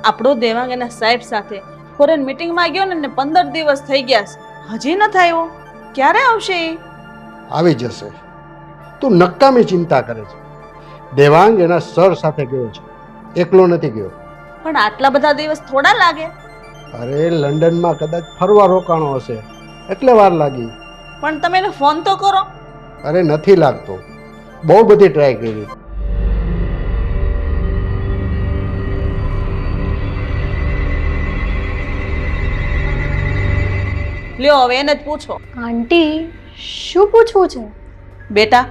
આપણો દેવાંગ એના સાહેબ સાથે ફોરેન મીટિંગમાં ગયો ને 15 દિવસ થઈ ગયા છે, હજી ન થયો. ક્યારે આવશે એ? આવી જશે. તું નકામી ચિંતા કરે છે. દેવાંગ એના સર સાથે ગયો છે, એકલો નથી ગયો. પણ આટલા બધા દિવસ થોડા લાગે. અરે લંડનમાં કદાચ ફરવા રોકાણો હશે એટલે વાર લાગી. પણ તમે એને ફોન તો કરો. અરે નથી લાગતો, બહુ બધી ટ્રાય કરી. લ્યો હવે એને જ પૂછો. આંટી, શું પૂછવું છે? બેટા,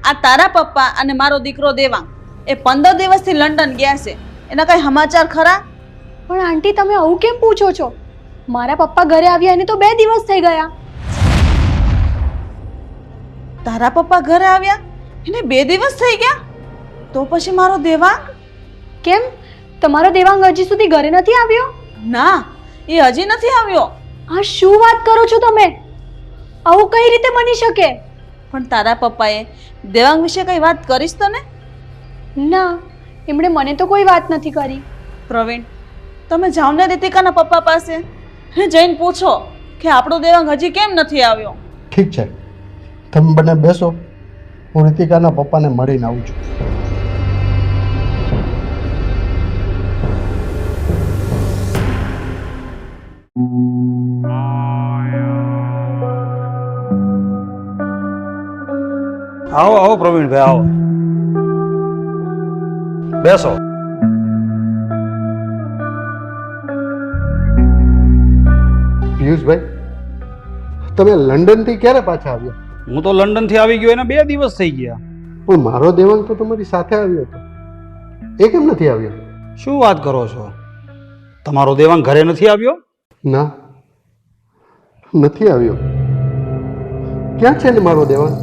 આ તારા પપ્પા અને મારો દીકરો દેવાંગ એ 15 દિવસથી લંડન ગયા છે, એના કઈ સમાચાર ખરા? પણ આંટી, તમે આવું કેમ પૂછો છો? મારા પપ્પા ઘરે આવ્યા એને તો 2 દિવસ થઈ ગયા. તારા પપ્પા ઘરે આવ્યા એને 2 દિવસ થઈ ગયા? તો પછી મારો દેવાંગ? કેમ, તમારો દેવાંગ હજી સુધી ઘરે નથી આવ્યો? ના, એ હજી નથી આવ્યો. આ શું વાત કરો છો તમે? આવું કઈ રીતે બની શકે? પણ તારા પપ્પાએ દેવાંગ વિશે કઈ વાત કરીશ તને? ના, એમણે મને તો કોઈ વાત નથી કરી. પ્રવીણ, તમે જાઓ ને રીતિકાના પપ્પા પાસે, હે જઈને પૂછો કે આપણો દેવાંગ હજી કેમ નથી આવ્યો. ઠીક છે, તમે બંને બેસો, હું રીતિકાના પપ્પાને મળીને આવું છું. આવો આવો પ્રવીણભાઈ, આવો, બેસો. પિયુષભાઈ, તમે લંડનથી ક્યારે પાછા આવ્યા? હું તો લંડન થી આવી ગયો, એને 2 દિવસ થઈ ગયા. પણ મારો દેવાંગ તો તમારી સાથે આવ્યો હતો, એ કેમ નથી આવ્યો? શું વાત કરો છો? તમારો દેવાંગ ઘરે નથી આવ્યો? ના, નથી આવ્યો. ક્યાં છે ને મારો દેવાંગ?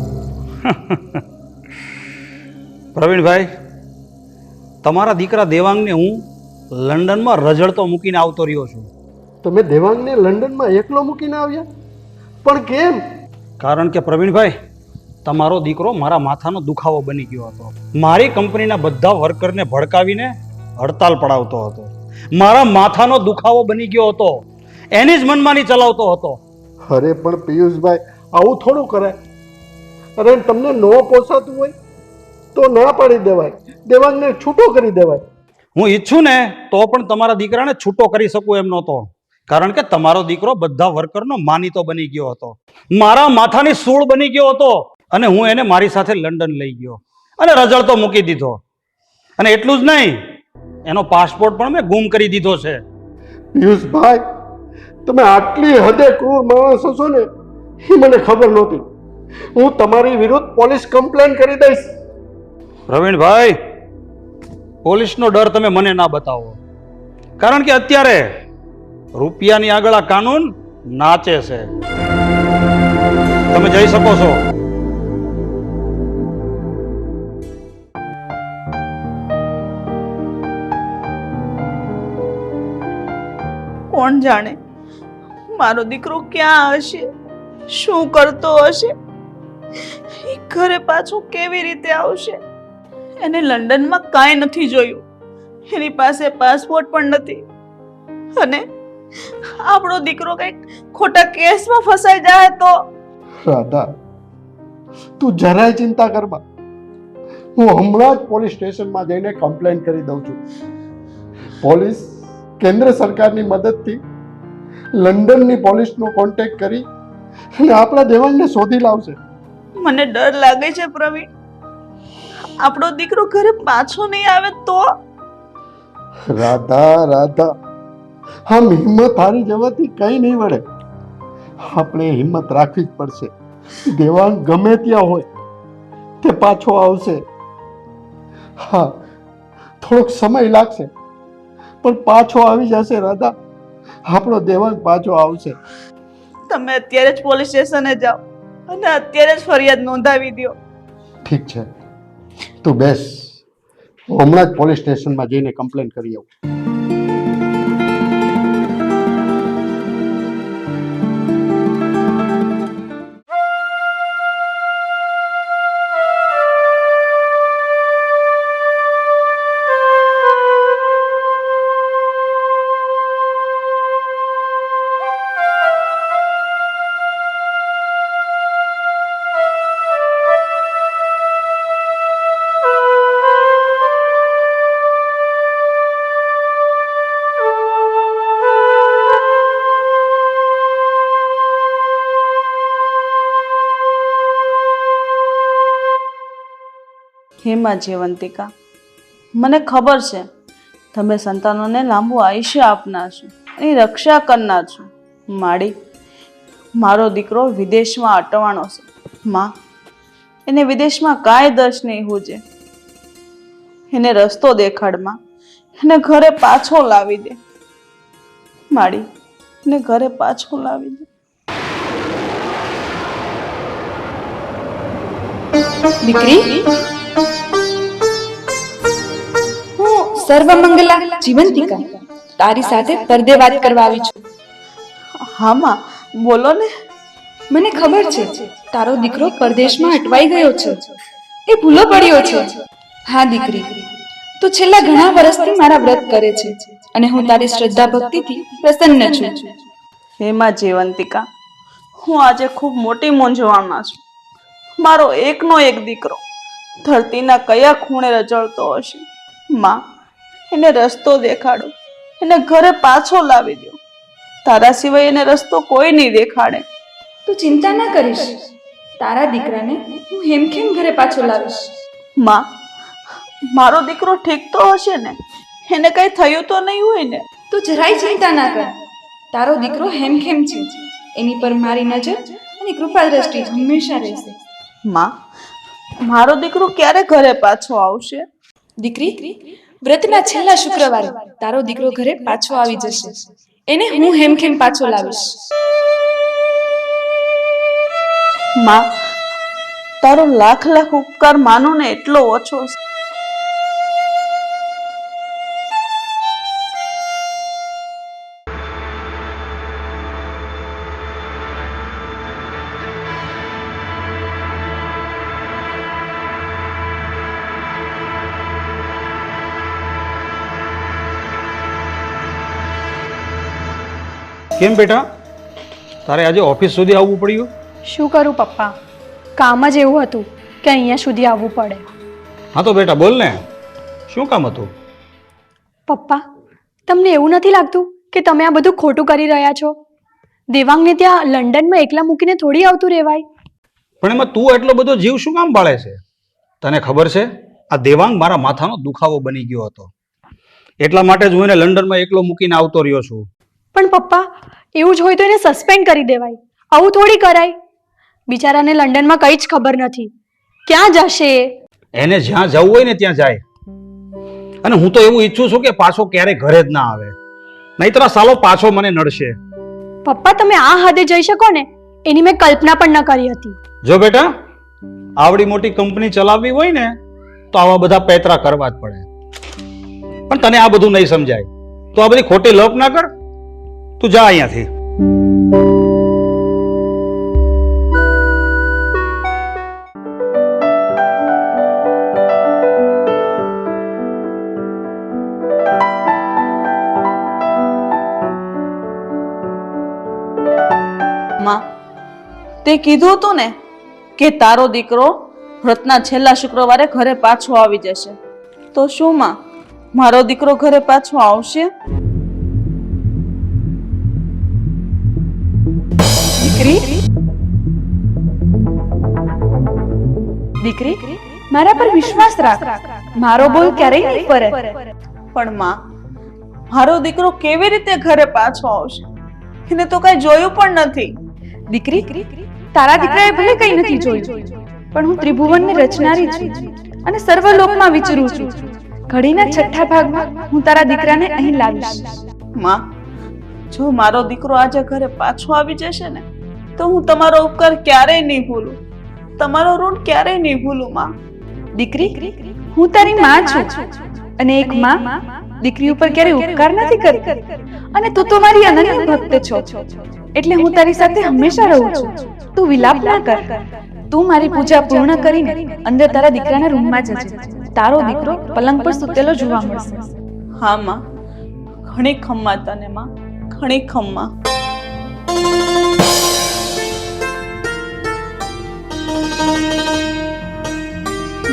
પ્રવીણભાઈ, તમારા દીકરા દેવાંગને હું લંડનમાં રઝળતો મૂકીને આવતો રહ્યો છું. તમે દેવાંગને લંડનમાં એકલો મૂકીને આવ્યા? પણ કેમ? કારણ કે પ્રવીણભાઈ, તમારો દીકરો મારા માથાનો દુખાવો બની ગયો હતો. મારી કંપનીના બધા વર્કરને ભડકાવીને હડતાલ પડાવતો હતો. મારા માથાનો દુખાવો બની ગયો હતો, એની જ મનમાની ચલાવતો હતો. અરે પણ પિયુષભાઈ, આવું થોડું કરાય. અરે તમને ન પોસાતું હોય તો ના પાડી દેવાય, દેવાંગને છૂટો કરી દેવાય. હું ઈચ્છું ને તો પણ તમારા દીકરાને છૂટો કરી શકું એમ નહોતો, કારણ કે તમારો દીકરો બધા વર્કરનો માનીતો બની ગયો હતો, મારા માથાની સૂળ બની ગયો હતો, અને હું એને મારી સાથે લંડન લઈ ગયો અને રઝળતો મૂકી દીધો. અને એટલું જ નહીં, એનો પાસપોર્ટ પણ મેં ગુમ કરી દીધો છે. પિયુષભાઈ, તમે આટલી હદે ક્રૂર માણસ છો ને એ મને ખબર નહોતી. હું તમારી વિરુદ્ધ પોલીસ કમ્પ્લેન કરી દઈશ. પ્રવીણભાઈ, પોલીસનો ડર તમે મને ના બતાવો, કારણ કે અત્યારે રૂપિયાની આગળ આ કાનૂન નાચે છે. તમે જઈ શકો છો. કોણ જાણે મારો દીકરો ક્યાં હશે, શું કરતો હશે, એ ઘરે પાછો કેવી રીતે આવશે. એને લંડનમાં કાંઈ નથી જોયું, એની પાસે પાસપોર્ટ પણ નથી, અને આપણો દીકરો કંઈક ખોટા કેસમાં ફસાઈ જાય તો? રાધા, તું જરાય ચિંતા કરમાં. હું હમણાં જ પોલીસ સ્ટેશનમાં જઈને કમ્પ્લેન કરી દઉં છું. પોલીસ કેન્દ્ર સરકારની મદદથી લંડનની પોલીસનો કોન્ટેક્ટ કરી અને આપણા દેવાંગને શોધી લાવશે. મને ડર લાગે છે પ્રવીણ, આપણો દીકરો ઘરે પાછો નહીં આવે તો? રાધા રાધા, આમ હિંમત હારી જવાથી કઈ નહીં વળે. આપણે હિંમત રાખવી જ પડશે. દેવાંગ ગમે ત્યાં હોય તે પાછો આવશે. હા, થોડોક સમય લાગશે પણ પાછો આવી જશે. રાધા, આપણો દેવાંગ પાછો આવશે. તમે અત્યારે જ પોલીસ સ્ટેશને જાઓ અને અત્યારે જ ફરિયાદ નોંધાવી દો. ઠીક છે, તું બેસ, હું હમણાં જ પોલીસ સ્ટેશનમાં જઈને કમ્પ્લેન કરી આવું. હેમાં જીવંતિકા, મને ખબર છે તમે સંતાનોને લાંબુ આયુષ્ય આપનાર છો, એની રક્ષા કરનાર છો. માડી, મારો દીકરો વિદેશમાં અટવાણો છે. માં, એને વિદેશમાં કાંઈ દશ નહીં હોજે. એને રસ્તો દેખાડમાં, એને ઘરે પાછો લાવી દે. માડી, એને ઘરે પાછો લાવી દે. દીકરી, હું સર્વમંગલા જીવંતિકા તારી સાથે પરદે વાત કરવા આવી છું. હા માં, બોલો ને. મને ખબર છે તારો દીકરો પરદેશમાં અટવાઈ ગયો છે, એ ભૂલો પડ્યો છે. હા દીકરી, તું છેલ્લા ઘણા વર્ષથી મારા વ્રત કરે છે અને હું તારી શ્રદ્ધા ભક્તિથી પ્રસન્ન છું. હેમાં જીવંતિકા, હું આજે ખૂબ મોટી મૂંઝવણમાં છું. મારો એકનો એક દીકરો ધરતીના કયા ખૂણે રજળતો હશે. માં, એને રસ્તો દેખાડો, એને ઘરે પાછો લાવી દો. તારા સિવાય એને રસ્તો કોઈ નહીં દેખાડે. તું ચિંતા ના કરીશ, તારા દીકરાને હું હેમખેમ ઘરે પાછો લાવીશ. માં, મારો દીકરો ઠીક તો હશે ને? એને કઈ થયું તો નહીં હોય ને? તું જરાય ચિંતા ના કર, તારો દીકરો હેમખેમ છે. એની પર મારી નજર અને કૃપા દ્રષ્ટિ હંમેશા રહેશે. માં, મારો દીકરો ક્યારે ઘરે પાછો આવશે? દીકરી, વ્રતના છેલ્લા શુક્રવારે તારો દીકરો ઘરે પાછો આવી જશે. એને હું હેમખેમ પાછો લાવીશ. માં, તારો લાખ લાખ ઉપકાર માનો ને એટલો ઓછો છે. કેમ બેટા, તારે આજે ઓફિસ સુધી આવવું પડ્યું? શું કરું પપ્પા, કામ જ એવું હતું કે અહીંયા સુધી આવવું પડે. હા તો બેટા બોલ ને, શું કામ હતું? પપ્પા, તમને એવું નથી લાગતું કે તમે આ બધું ખોટું કરી રહ્યા છો? દેવાંગને ત્યાં લંડનમાં એકલા મૂકીને થોડી આવતું રહેવાય. પણ એમાં તું એટલો બધો જીવ શું કામ બાળે છે? તને ખબર છે આ દેવાંગ મારા માથાનો દુખાવો બની ગયો હતો, એટલા માટે જ હું એને લંડનમાં એકલો મૂકીને આવતો રહ્યો છું. પણ પપ્પા, એવું જ હોય તો એને સસ્પેન્ડ કરી દેવાય, આવું થોડી કરાય. બિચારાને લંડનમાં કંઈ જ ખબર નથી, ક્યાં જશે? એને જ્યાં જવું હોય ને ત્યાં જાય. અને હું તો એવું ઈચ્છું છું કે પાછો ક્યારે ઘરે જ ના આવે, નહીતર આ સાલો પાછો મને નડશે. પપ્પા, તમે આ હદે જઈ શકો ને એની મેં કલ્પના પણ ન કરી હતી. જો બેટા, આવડી મોટી કંપની ચલાવવી હોય ને તો આવા બધા પેતરા કરવા જ પડે. પણ તને આ બધું નહીં સમજાય તો આ બધી ખોટી લપ ના કર. તું જા અહીંયાથી. માં, તે કીધું હતું ને કે તારો દીકરો વ્રતના છેલ્લા શુક્રવારે ઘરે પાછો આવી જશે. તો શું માં, મારો દીકરો ઘરે પાછો આવશે? દીકરી, મારા પર વિશ્વાસ રાખ, મારો બોલ ક્યારેય નહીં ફરે. પણ માં, મારો દીકરો કેવી રીતે ઘરે પાછો આવશે? એને તો કઈ જોયું પણ નથી. દીકરી, તારા દીકરાએ ભલે કઈ નથી જોયું, પણ હું ત્રિભુવનને રચનારી છું અને સર્વલોકમાં વિચરું છું. ઘડીના છઠ્ઠા ભાગમાં હું તારા દીકરાને અહીં લાવીશ. માં, જો મારો દીકરો આજે ઘરે પાછો આવી જશે ને તો હું તમારો ઉપકાર ક્યારેય નહીં ભૂલું, તમારો ઋણ ક્યારેય નહીં ભૂલું. માં, દીકરી, હું તારી માં છું અને એક માં દીકરી ઉપર ક્યારે ઉપકાર નથી કરતી. અને તું તો મારી અનન્ય ભક્ત છો, એટલે હું તારી સાથે હંમેશા રહું છું. તું વિલાપ ના કર. તું મારી પૂજા પૂર્ણ કરીને અંદર તારા દીકરાના રૂમમાં જજે. તારો દીકરો પલંગ પર સૂતેલો જોવા મળશે. હા માં, ઘણી ખમ્મા તને માં, ઘણી ખમ્મા.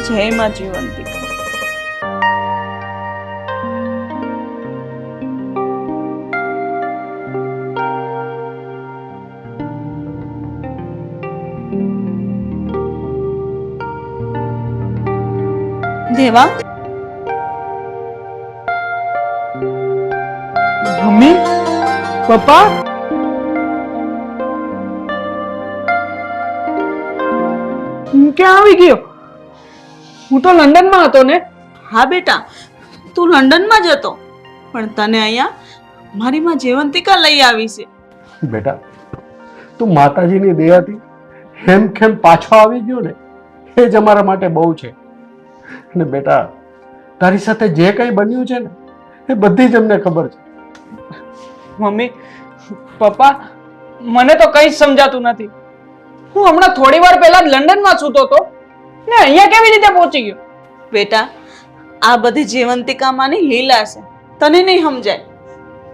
જય માં જીવંતિકા. દેવા, મમ્મી, પપ્પા, હું ક્યાં આવી ગયો? હું તો લંડનમાં હતો ને. હા બેટા, તું લંડનમાં જ હતો, પણ તને અહીંયા મારી માં જયવંતિકા લઈ આવી છે. બેટા, તું માતાજીની દયાથી હેમખેમ પાછો આવી ગયો ને, એ જ અમારા માટે બહુ છે. અને બેટા, તારી સાથે જે કંઈ બન્યું છે ને, એ બધી જ અમને ખબર છે. મમ્મી, પપ્પા, મને તો કંઈ જ સમજાતું નથી. હું હમણાં થોડી વાર પહેલા જ લંડનમાં સૂતો હતો ને અહીંયા કેવી રીતે પહોંચી ગયો? બેટા, આ બધી જયવંતિકામાંની લીલા છે, તને નહીં સમજાય.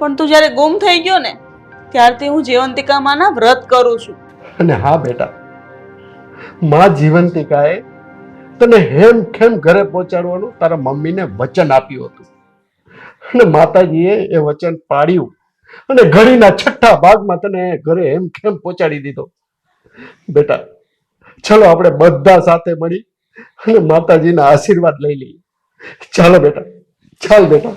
પણ તું જ્યારે ગુમ થઈ ગયો ને, ત્યારથી હું જયવંતિકામાંના વ્રત કરું છું. અને હા બેટા, માં જીવંતિકાએ તને હેમખેમ ઘરે પહોંચાડવાનું તારા મમ્મીને વચન આપ્યું હતું. અને માતાજીએ એ વચન પાડ્યું અને ઘડીના છઠ્ઠા ભાગમાં તને ઘરે હેમખેમ પહોંચાડી દીધો. બેટા, ચલો આપણે બધા સાથે મળી અને માતાજીના આશીર્વાદ લઈ લઈએ. ચાલો બેટા, ચાલ બેટા.